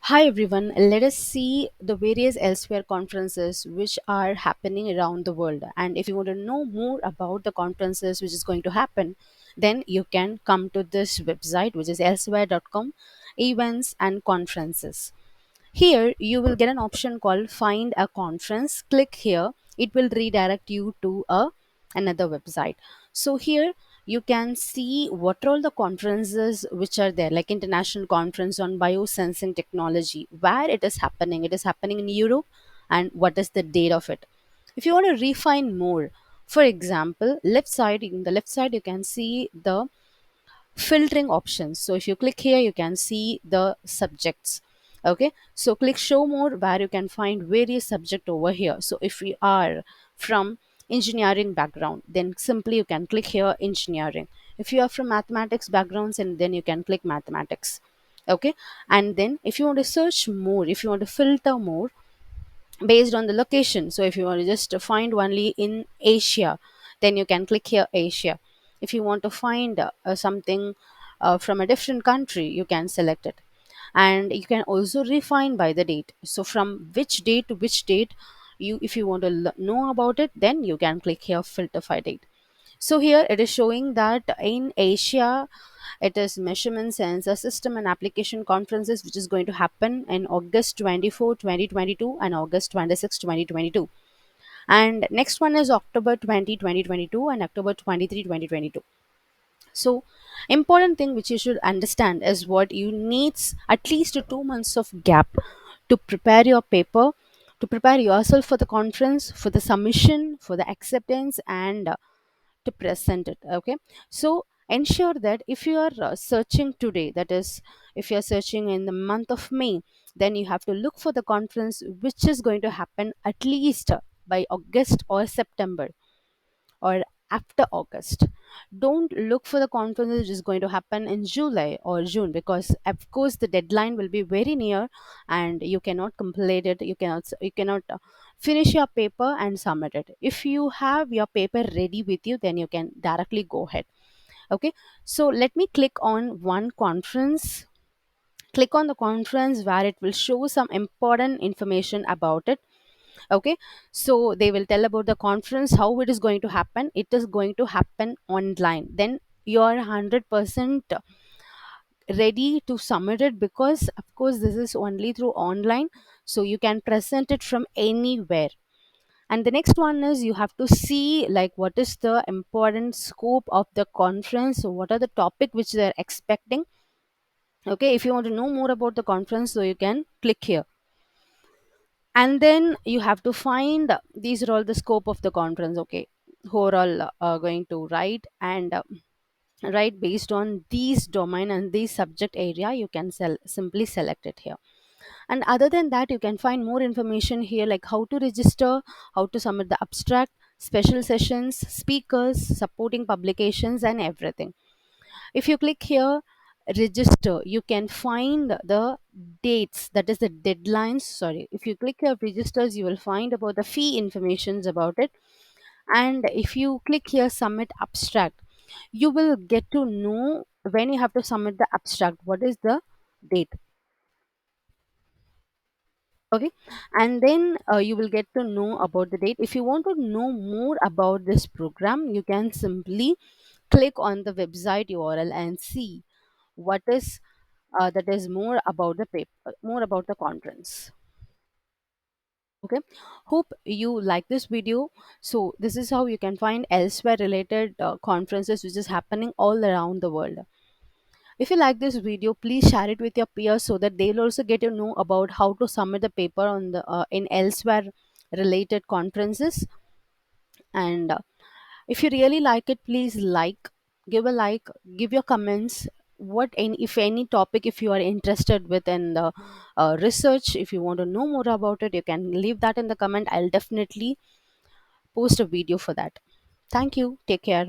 Hi everyone, let us see the various Elsewhere conferences which are happening around the world. And if you want to know more about the conferences which is going to happen, then you can come to this website which is elsewhere.com, events and conferences. Here you will get an option called find a conference. Click here. It will redirect you to another website. So here you can see what are all the conferences which are there, like international conference on biosensing technology, where it is happening. It is happening in Europe, and what is the date of it. If you want to refine more, for example, in the left side you can see the filtering options. So if you click here, you can see the subjects. Okay, so click show more, where you can find various subject over here. So if we are from engineering background, then simply you can click here engineering. If you are from mathematics backgrounds, and then you can click mathematics. Okay, and then if you want to search more, if you want to filter more based on the location, so if you want to just find only in Asia, then you can click here Asia. If you want to find something from a different country, you can select it. And you can also refine by the date, so from which date to which date, you if you want to know about it, then you can click here filter by date. So here it is showing that in Asia, it is measurement sensor system and application conferences, which is going to happen in August 24, 2022 and August 26, 2022. And next one is October 20, 2022 and October 23, 2022. So important thing which you should understand is what you needs at least 2 months of gap to prepare your paper, to prepare yourself for the conference, for the submission, for the acceptance, and to present it. Okay, so ensure that if you are searching today, that is, if you are searching in the month of May, then you have to look for the conference which is going to happen at least by August or September, or after August. Don't look for the conference which is going to happen in July or June, because of course the deadline will be very near and you cannot complete it. You cannot finish your paper and submit it. If you have your paper ready with you, then you can directly go ahead. Okay, so let me click on one conference. Click on the conference where it will show some important information about it. Okay, so they will tell about the conference, how it is going to happen. It is going to happen online. Then you are 100% ready to submit it, because of course this is only through online, so you can present it from anywhere. And the next one is you have to see like what is the important scope of the conference, so what are the topic which they're expecting. Okay, if you want to know more about the conference, so you can click here. And then you have to find these are all the scope of the conference. Okay, who are all going to write, and write based on these domain and these subject area, you can simply select it here. And other than that, you can find more information here, like how to register, how to submit the abstract, special sessions, speakers, supporting publications, and everything. If you click here register, you can find the dates, that is the deadlines. Sorry, if you click here registers, you will find about the fee informations about it. And if you click here submit abstract, you will get to know when you have to submit the abstract, what is the date. Okay, and then you will get to know about the date. If you want to know more about this program, you can simply click on the website URL and see what is that is more about the paper, more about the conference. Okay, hope you like this video. So this is how you can find elsewhere related conferences which is happening all around the world. If you like this video, please share it with your peers so that they'll also get to know about how to submit the paper on the in elsewhere related conferences. And if you really like it, please give a like, give your comments. What any, if any topic, if you are interested with in the research, if you want to know more about it, you can leave that in the comment. I'll definitely post a video for that. Thank you. Take care.